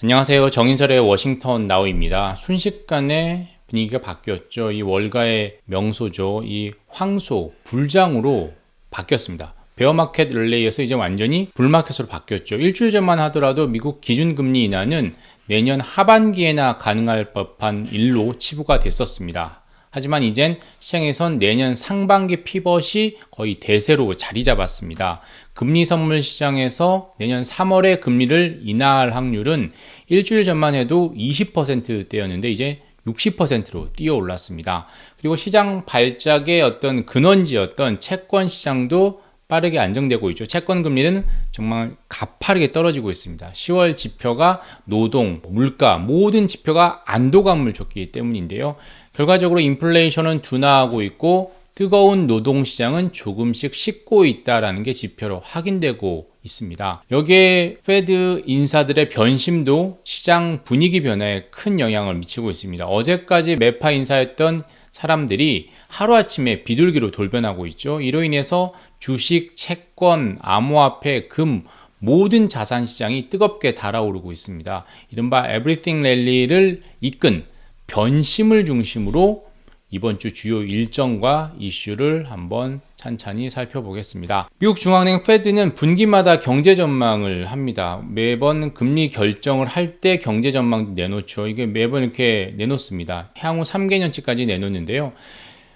안녕하세요. 정인설의 워싱턴 나우입니다. 순식간에 분위기가 바뀌었죠. 이 월가의 명소죠. 이 황소, 불장으로 바뀌었습니다. 베어마켓 rel레이에서 이제 완전히 불마켓으로 바뀌었죠. 일주일 전만 하더라도 미국 기준금리 인하는 내년 하반기에나 가능할 법한 일로 치부가 됐었습니다. 하지만 이젠 시장에선 내년 상반기 피벗이 거의 대세로 자리 잡았습니다. 금리 선물 시장에서 내년 3월에 금리를 인하할 확률은 일주일 전만 해도 20%대였는데 이제 60%로 뛰어 올랐습니다. 그리고 시장 발작의 어떤 근원지였던 채권 시장도 빠르게 안정되고 있죠. 채권 금리는 정말 가파르게 떨어지고 있습니다. 10월 지표가 노동, 물가 모든 지표가 안도감을 줬기 때문인데요. 결과적으로 인플레이션은 둔화하고 있고 뜨거운 노동시장은 조금씩 식고 있다는 게 지표로 확인되고 있습니다. 여기에 페드 인사들의 변심도 시장 분위기 변화에 큰 영향을 미치고 있습니다. 어제까지 매파 인사였던 사람들이 하루아침에 비둘기로 돌변하고 있죠. 이로 인해서 주식, 채권, 암호화폐, 금 모든 자산 시장이 뜨겁게 달아오르고 있습니다. 이른바 에브리띵 랠리를 이끈 변심을 중심으로 이번 주 주요 일정과 이슈를 한번 찬찬히 살펴보겠습니다. 미국 중앙은행 페드는 분기마다 경제 전망을 합니다. 매번 금리 결정을 할 때 경제 전망 내놓죠. 이게 매번 이렇게 내놓습니다. 향후 3개년치까지 내놓는데요.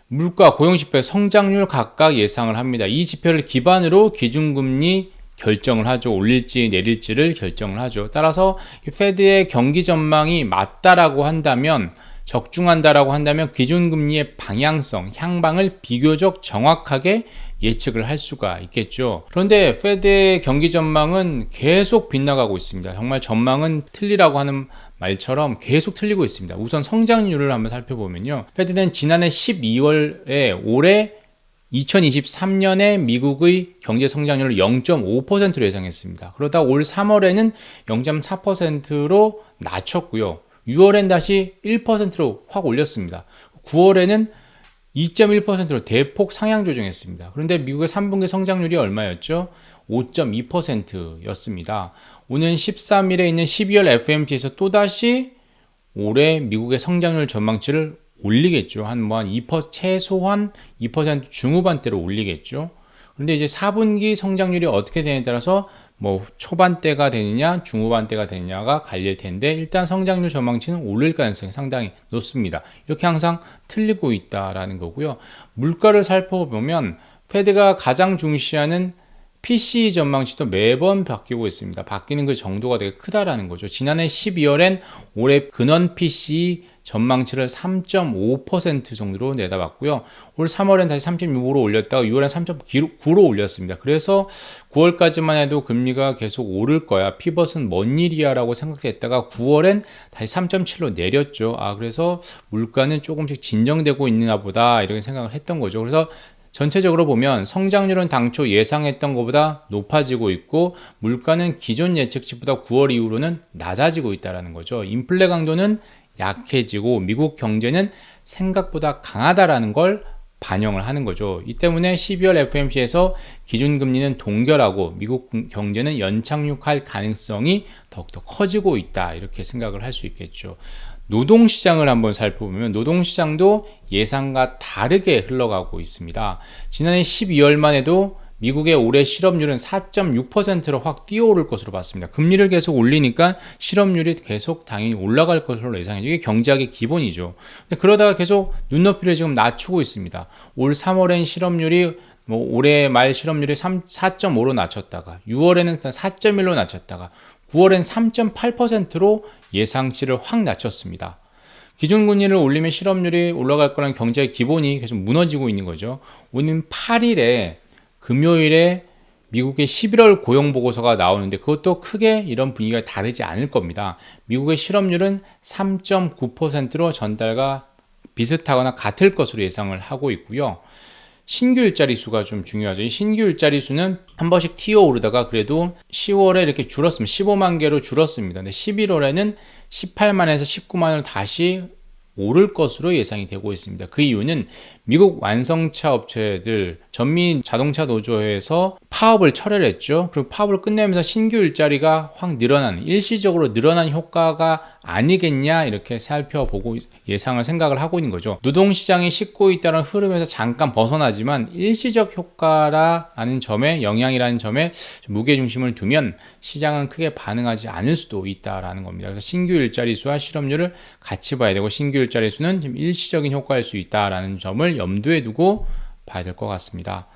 물가, 고용지표, 성장률 각각 예상을 합니다. 이 지표를 기반으로 기준금리 결정을 하죠. 올릴지 내릴지를 결정을 하죠. 따라서 페드의 경기 전망이 맞다라고 한다면, 적중한다라고 한다면 기준금리의 방향성, 향방을 비교적 정확하게 예측을 할 수가 있겠죠. 그런데 페드의 경기 전망은 계속 빗나가고 있습니다. 정말 전망은 틀리라고 하는 말처럼 계속 틀리고 있습니다. 우선 성장률을 한번 살펴보면요. 페드는 지난해 12월에 올해 2023년에 미국의 경제 성장률을 0.5%로 예상했습니다. 그러다 올 3월에는 0.4%로 낮췄고요. 6월엔 다시 1%로 확 올렸습니다. 9월에는 2.1%로 대폭 상향 조정했습니다. 그런데 미국의 3분기 성장률이 얼마였죠? 5.2%였습니다. 오는 13일에 있는 12월 FOMC에서 또다시 올해 미국의 성장률 전망치를 올리겠죠. 한 2%, 최소한 2% 중후반대로 올리겠죠. 그런데 이제 4분기 성장률이 어떻게 되느냐에 따라서 초반대가 되느냐 중후반대가 되느냐가 갈릴 텐데, 일단 성장률 전망치는 오를 가능성이 상당히 높습니다. 이렇게 항상 틀리고 있다라는 거고요. 물가를 살펴보면 페드가 가장 중시하는 PCE 전망치도 매번 바뀌고 있습니다. 바뀌는 그 정도가 되게 크다라는 거죠. 지난해 12월엔 올해 근원 PCE 전망치를 3.5% 정도로 내다봤고요. 올 3월엔 다시 3.6으로 올렸다가 6월엔 3.9로 올렸습니다. 그래서 9월까지만 해도 금리가 계속 오를 거야, 피벗은 먼 일이야 라고 생각했다가 9월엔 다시 3.7로 내렸죠. 그래서 물가는 조금씩 진정되고 있나 보다 이렇게 생각을 했던 거죠. 그래서 전체적으로 보면 성장률은 당초 예상했던 것보다 높아지고 있고, 물가는 기존 예측치보다 9월 이후로는 낮아지고 있다는 거죠. 인플레 강도는 약해지고 미국 경제는 생각보다 강하다라는 걸 반영을 하는 거죠. 이 때문에 12월 FOMC에서 기준금리는 동결하고 미국 경제는 연착륙할 가능성이 더욱더 커지고 있다, 이렇게 생각을 할 수 있겠죠. 노동시장을 한번 살펴보면 노동시장도 예상과 다르게 흘러가고 있습니다. 지난해 12월만 해도 미국의 올해 실업률은 4.6%로 확 뛰어오를 것으로 봤습니다. 금리를 계속 올리니까 실업률이 계속 당연히 올라갈 것으로 예상해요. 이게 경제학의 기본이죠. 근데 그러다가 계속 눈높이를 지금 낮추고 있습니다. 올 3월엔 실업률이 올해 말 실업률이 4.5로 낮췄다가 6월에는 4.1로 낮췄다가 9월엔 3.8%로 예상치를 확 낮췄습니다. 기준금리를 올리면 실업률이 올라갈 거라는 경제의 기본이 계속 무너지고 있는 거죠. 오는 8일에 금요일에 미국의 11월 고용보고서가 나오는데 그것도 크게 이런 분위기가 다르지 않을 겁니다. 미국의 실업률은 3.9%로 전달과 비슷하거나 같을 것으로 예상을 하고 있고요. 신규 일자리 수가 좀 중요하죠. 이 신규 일자리 수는 한 번씩 튀어오르다가 그래도 10월에 이렇게 줄었습니다. 15만 개로 줄었습니다. 근데 11월에는 18만에서 19만으로 다시 오를 것으로 예상이 되고 있습니다. 그 이유는 미국 완성차 업체들 전미 자동차 노조에서 파업을 철회를 했죠. 그리고 파업을 끝내면서 신규 일자리가 확 늘어난, 일시적으로 늘어난 효과가 아니겠냐 이렇게 살펴보고 예상을 생각을 하고 있는 거죠. 노동시장이 싣고 있다는 흐름에서 잠깐 벗어나지만 일시적 효과라는 점에, 영향이라는 점에 무게중심을 두면 시장은 크게 반응하지 않을 수도 있다라는 겁니다. 그래서 신규 일자리 수와 실업률을 같이 봐야 되고, 신규 일자리 수는 좀 일시적인 효과일 수 있다라는 점을 염두에 두고 봐야 될 것 같습니다.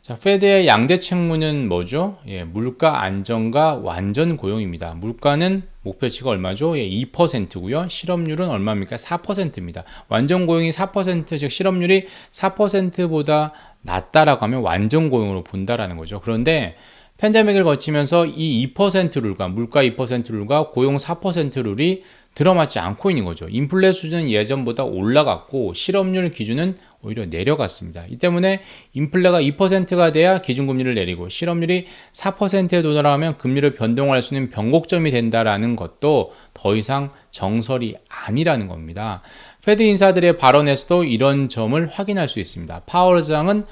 자, 페드의 양대 책무는 뭐죠? 물가 안정과 완전 고용입니다. 물가는 목표치가 얼마죠? 2%고요. 실업률은 얼마입니까? 4%입니다. 완전 고용이 4%, 즉 실업률이 4%보다 낮다라고 하면 완전 고용으로 본다라는 거죠. 그런데 팬데믹을 거치면서 이 2% 룰과, 물가 2% 룰과 고용 4% 룰이 들어맞지 않고 있는 거죠. 인플레 수준은 예전보다 올라갔고 실업률 기준은 오히려 내려갔습니다. 이 때문에 인플레가 2%가 돼야 기준금리를 내리고 실업률이 4%에 도달하면 금리를 변동할 수 있는 변곡점이 된다라는 것도 더 이상 정설이 아니라는 겁니다. 페드 인사들의 발언에서도 이런 점을 확인할 수 있습니다. 파월 의장은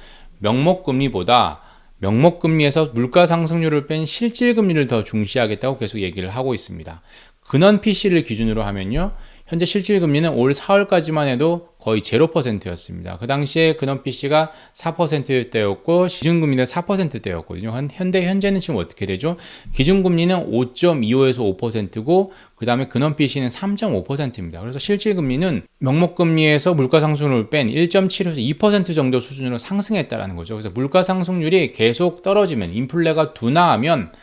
명목금리에서 물가 상승률을 뺀 실질금리를 더 중시하겠다고 계속 얘기를 하고 있습니다. 근원 PC를 기준으로 하면요, 현재 실질금리는 올 4월까지만 해도 거의 0%였습니다. 그 당시에 근원 PC가 4%대였고 기준금리는 4%대였거든요. 현재는 지금 어떻게 되죠? 기준금리는 5.25에서 5%고 그 다음에 근원 PC는 3.5%입니다. 그래서 실질금리는 명목금리에서 물가상승률을 뺀 1.7에서 2% 정도 수준으로 상승했다는 거죠. 그래서 물가상승률이 계속 떨어지면, 인플레가 둔화하면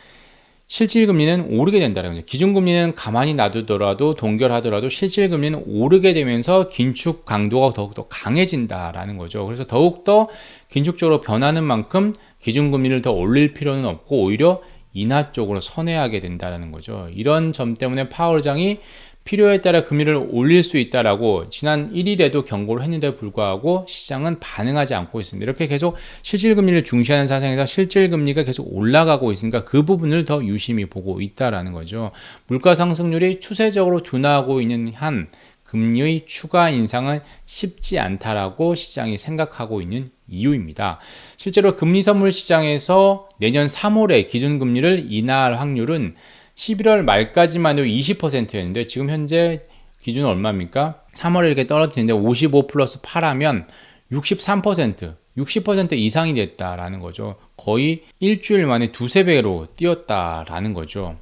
실질금리는 오르게 된다는 거죠. 기준금리는 가만히 놔두더라도, 동결하더라도 실질금리는 오르게 되면서 긴축 강도가 더욱더 강해진다라는 거죠. 그래서 더욱더 긴축적으로 변하는 만큼 기준금리를 더 올릴 필요는 없고 오히려 인하 쪽으로 선회하게 된다는 거죠. 이런 점 때문에 파월 의장이 필요에 따라 금리를 올릴 수 있다라고 지난 1일에도 경고를 했는데 불구하고 시장은 반응하지 않고 있습니다. 이렇게 계속 실질금리를 중시하는 사상에서 실질금리가 계속 올라가고 있으니까 그 부분을 더 유심히 보고 있다라는 거죠. 물가 상승률이 추세적으로 둔화하고 있는 한 금리의 추가 인상은 쉽지 않다라고 시장이 생각하고 있는 이유입니다. 실제로 금리 선물 시장에서 내년 3월에 기준금리를 인하할 확률은 11월 말까지만 해도 20%였는데 지금 현재 기준은 얼마입니까? 3월에 이렇게 떨어지는데 55 플러스 8하면 63%, 60% 이상이 됐다라는 거죠. 거의 일주일 만에 두세 배로 뛰었다라는 거죠.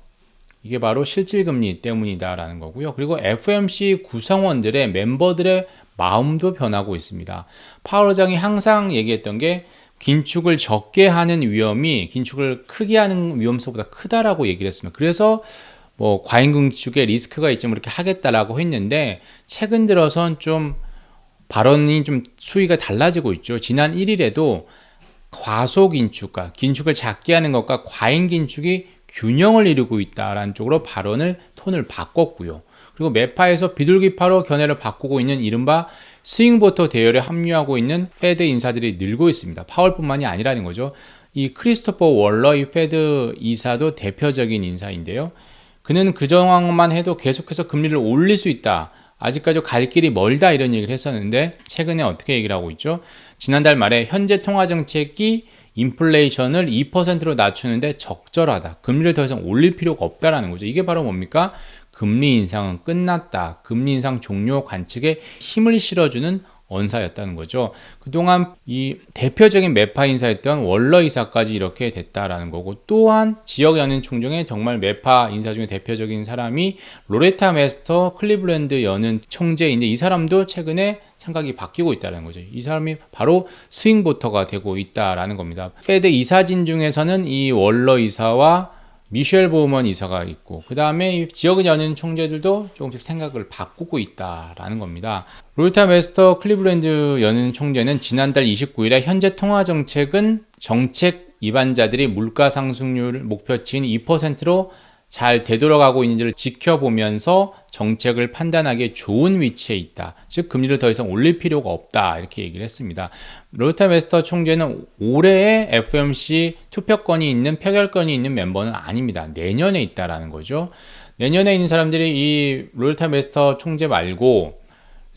이게 바로 실질금리 때문이다라는 거고요. 그리고 FOMC 구성원들의 멤버들의 마음도 변하고 있습니다. 파월 의장이 항상 얘기했던 게 긴축을 적게 하는 위험이 긴축을 크게 하는 위험성보다 크다라고 얘기를 했습니다. 그래서 과잉 긴축의 리스크가 있지만 그렇게 하겠다라고 했는데 최근 들어선 좀 발언이 좀 수위가 달라지고 있죠. 지난 1일에도 과소 긴축과 긴축을 작게 하는 것과 과잉 긴축이 균형을 이루고 있다라는 쪽으로 톤을 바꿨고요. 그리고 매파에서 비둘기파로 견해를 바꾸고 있는 이른바 스윙보터 대열에 합류하고 있는 페드 인사들이 늘고 있습니다. 파월뿐만이 아니라는 거죠. 이 크리스토퍼 월러 이 페드 이사도 대표적인 인사인데요. 그는 그 정황만 해도 계속해서 금리를 올릴 수 있다, 아직까지 갈 길이 멀다 이런 얘기를 했었는데 최근에 어떻게 얘기를 하고 있죠? 지난달 말에 현재 통화정책이 인플레이션을 2%로 낮추는데 적절하다, 금리를 더 이상 올릴 필요가 없다라는 거죠. 이게 바로 뭡니까? 금리 인상은 끝났다, 금리 인상 종료 관측에 힘을 실어주는 언사였다는 거죠. 그동안 이 대표적인 매파 인사였던 월러 이사까지 이렇게 됐다라는 거고, 또한 지역 연은 총정의 정말 매파 인사 중에 대표적인 사람이 로레타 메스터 클리블랜드 연은 총재인데 이 사람도 최근에 생각이 바뀌고 있다는 거죠. 이 사람이 바로 스윙보터가 되고 있다라는 겁니다. 페드 이사진 중에서는 이 월러 이사와 미셸 보우먼 이사가 있고, 그 다음에 지역 연은 총재들도 조금씩 생각을 바꾸고 있다라는 겁니다. 로레타 메스터 클리블랜드 연은 총재는 지난달 29일에 현재 통화 정책은 정책 위반자들이 물가 상승률 목표치인 2%로 잘 되돌아가고 있는지를 지켜보면서 정책을 판단하기에 좋은 위치에 있다. 즉 금리를 더 이상 올릴 필요가 없다, 이렇게 얘기를 했습니다. 로레타 메스터 총재는 올해의 FOMC 표결권이 있는 멤버는 아닙니다. 내년에 있다라는 거죠. 내년에 있는 사람들이 이 로레타 메스터 총재 말고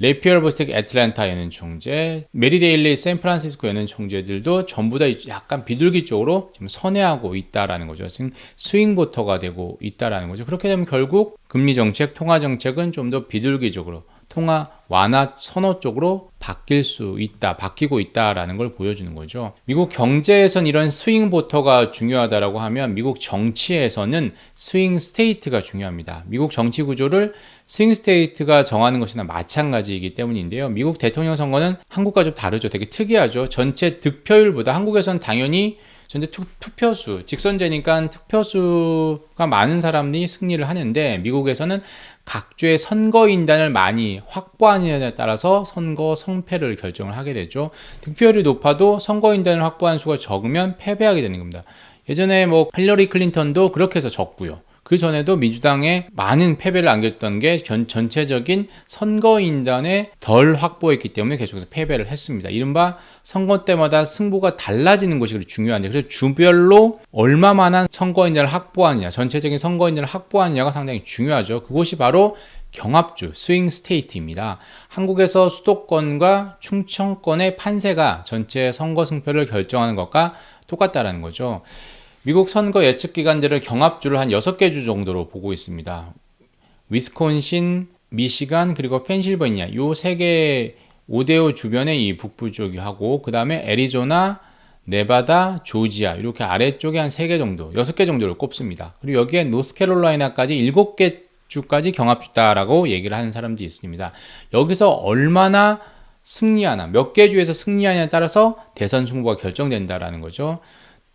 레이피어 버스틱 애틀랜타 연은 총재, 메리데일리 샌프란시스코 연은 총재들도 전부 다 약간 비둘기 쪽으로 지금 선회하고 있다라는 거죠. 지금 스윙 보터가 되고 있다라는 거죠. 그렇게 되면 결국 금리 정책, 통화 정책은 좀 더 비둘기적으로 통화 완화 선호 쪽으로 바뀌고 있다라는 걸 보여주는 거죠. 미국 경제에선 이런 스윙 보터가 중요하다라고 하면 미국 정치에서는 스윙 스테이트가 중요합니다. 미국 정치 구조를 스윙 스테이트가 정하는 것이나 마찬가지이기 때문인데요. 미국 대통령 선거는 한국과 좀 다르죠. 되게 특이하죠. 전체 득표율보다 한국에서는 당연히 전체 투표수, 직선제니까 투표수가 많은 사람들이 승리를 하는데 미국에서는 각 주의 선거인단을 많이 확보하느냐에 따라서 선거 성패를 결정을 하게 되죠. 득표율이 높아도 선거인단을 확보한 수가 적으면 패배하게 되는 겁니다. 예전에 뭐 힐러리 클린턴도 그렇게 해서 졌고요. 그 전에도 민주당에 많은 패배를 안겼던 게 전체적인 선거인단에 덜 확보했기 때문에 계속해서 패배를 했습니다. 이른바 선거 때마다 승부가 달라지는 것이 중요한데, 그래서 주별로 얼마만한 선거인단을 확보하느냐, 전체적인 선거인단을 확보하느냐가 상당히 중요하죠. 그것이 바로 경합주, 스윙 스테이트입니다. 한국에서 수도권과 충청권의 판세가 전체 선거 승패를 결정하는 것과 똑같다는 거죠. 미국 선거 예측 기관들을 경합주를 한 6개 주 정도로 보고 있습니다. 위스콘신, 미시간, 그리고 펜실베니아, 요 3개 5대5 주변에 이 북부 쪽이 하고, 그 다음에 애리조나, 네바다, 조지아, 이렇게 아래쪽에 한 3개 정도, 6개 정도를 꼽습니다. 그리고 여기에 노스캐롤라이나까지 7개 주까지 경합주다라고 얘기를 하는 사람들이 있습니다. 여기서 얼마나 승리하나, 몇 개 주에서 승리하냐에 따라서 대선 승부가 결정된다라는 거죠.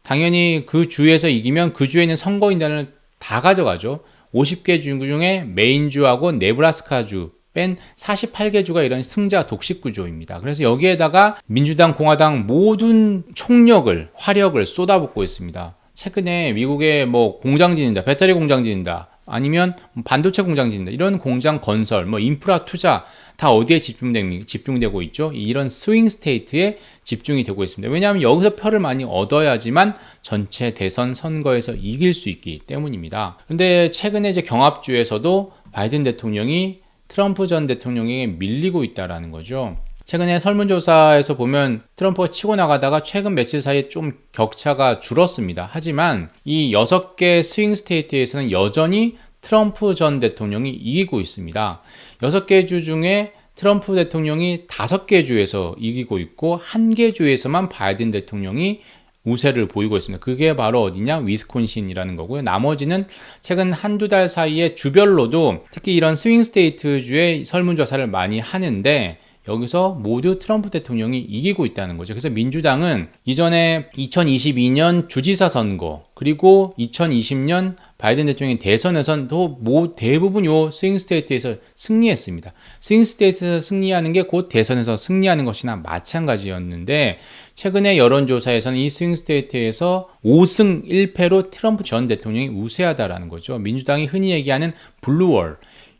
당연히 그 주에서 이기면 그 주에 있는 선거인단을 다 가져가죠. 50개 주 중에 메인주하고 네브라스카주 뺀 48개 주가 이런 승자 독식 구조입니다. 그래서 여기에다가 민주당, 공화당 모든 총력을, 화력을 쏟아붓고 있습니다. 최근에 미국에 뭐 공장 짓는다, 배터리 공장 짓는다, 아니면 반도체 공장 짓는다, 이런 공장 건설, 뭐 인프라 투자 다 어디에 집중되고 있죠? 이런 스윙 스테이트에 집중이 되고 있습니다. 왜냐하면 여기서 표를 많이 얻어야지만 전체 대선 선거에서 이길 수 있기 때문입니다. 그런데 최근에 이제 경합주에서도 바이든 대통령이 트럼프 전 대통령에게 밀리고 있다라는 거죠. 최근에 설문조사에서 보면 트럼프가 치고 나가다가 최근 며칠 사이에 좀 격차가 줄었습니다. 하지만 이 6개 스윙 스테이트에서는 여전히 트럼프 전 대통령이 이기고 있습니다. 6개 주 중에 트럼프 대통령이 5개 주에서 이기고 있고 1개 주에서만 바이든 대통령이 우세를 보이고 있습니다. 그게 바로 어디냐? 위스콘신이라는 거고요. 나머지는 최근 한두 달 사이에 주별로도 특히 이런 스윙 스테이트 주의 설문조사를 많이 하는데 여기서 모두 트럼프 대통령이 이기고 있다는 거죠. 그래서 민주당은 이전에 2022년 주지사 선거, 그리고 2020년 바이든 대통령의 대선에서도 대부분 요 스윙 스테이트에서 승리했습니다. 스윙 스테이트에서 승리하는 게 곧 대선에서 승리하는 것이나 마찬가지였는데, 최근에 여론조사에서는 이 스윙 스테이트에서 5승 1패로 트럼프 전 대통령이 우세하다라는 거죠. 민주당이 흔히 얘기하는 블루월,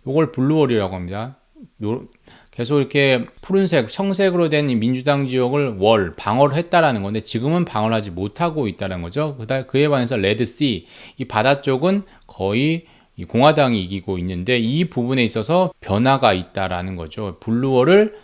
요걸 블루월이라고 합니다. 계속 이렇게 푸른색, 청색으로 된 민주당 지역을 방어를 했다라는 건데 지금은 방어를 하지 못하고 있다는 거죠. 그에 반해서 레드씨, 이 바다 쪽은 거의 공화당이 이기고 있는데 이 부분에 있어서 변화가 있다라는 거죠. 블루월을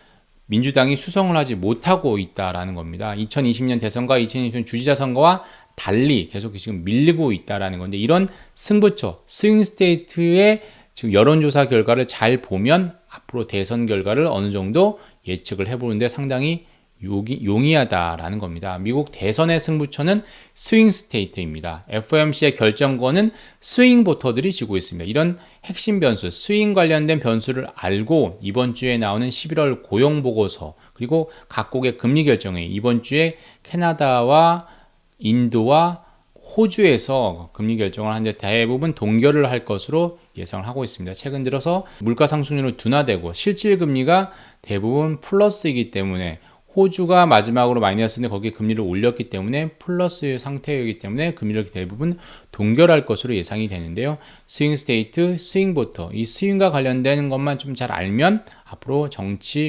민주당이 수성을 하지 못하고 있다라는 겁니다. 2020년 대선과 2020년 주지사 선거와 달리 계속 지금 밀리고 있다라는 건데, 이런 승부처, 스윙 스테이트의 지금 여론조사 결과를 잘 보면 앞으로 대선 결과를 어느 정도 예측을 해보는데 상당히 용이하다라는 겁니다. 미국 대선의 승부처는 스윙 스테이트입니다. FOMC의 결정권은 스윙 보터들이 쥐고 있습니다. 이런 핵심 변수, 스윙 관련된 변수를 알고 이번 주에 나오는 11월 고용보고서, 그리고 각국의 금리 결정회, 이번 주에 캐나다와 인도와 호주에서 금리 결정을 하는데 대부분 동결을 할 것으로 예상을 하고 있습니다. 최근 들어서 물가 상승률은 둔화되고 실질 금리가 대부분 플러스이기 때문에, 호주가 마지막으로 마이너스인데 거기에 금리를 올렸기 때문에 플러스 상태이기 때문에 금리를 대부분 동결할 것으로 예상이 되는데요. 스윙 스테이트, 스윙 보터, 이 스윙과 관련된 것만 좀 잘 알면 앞으로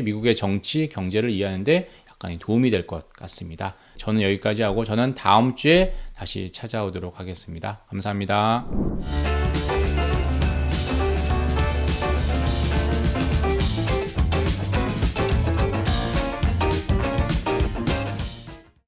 미국의 정치, 경제를 이해하는데 약간의 도움이 될 것 같습니다. 저는 여기까지 하고 저는 다음 주에 다시 찾아오도록 하겠습니다. 감사합니다.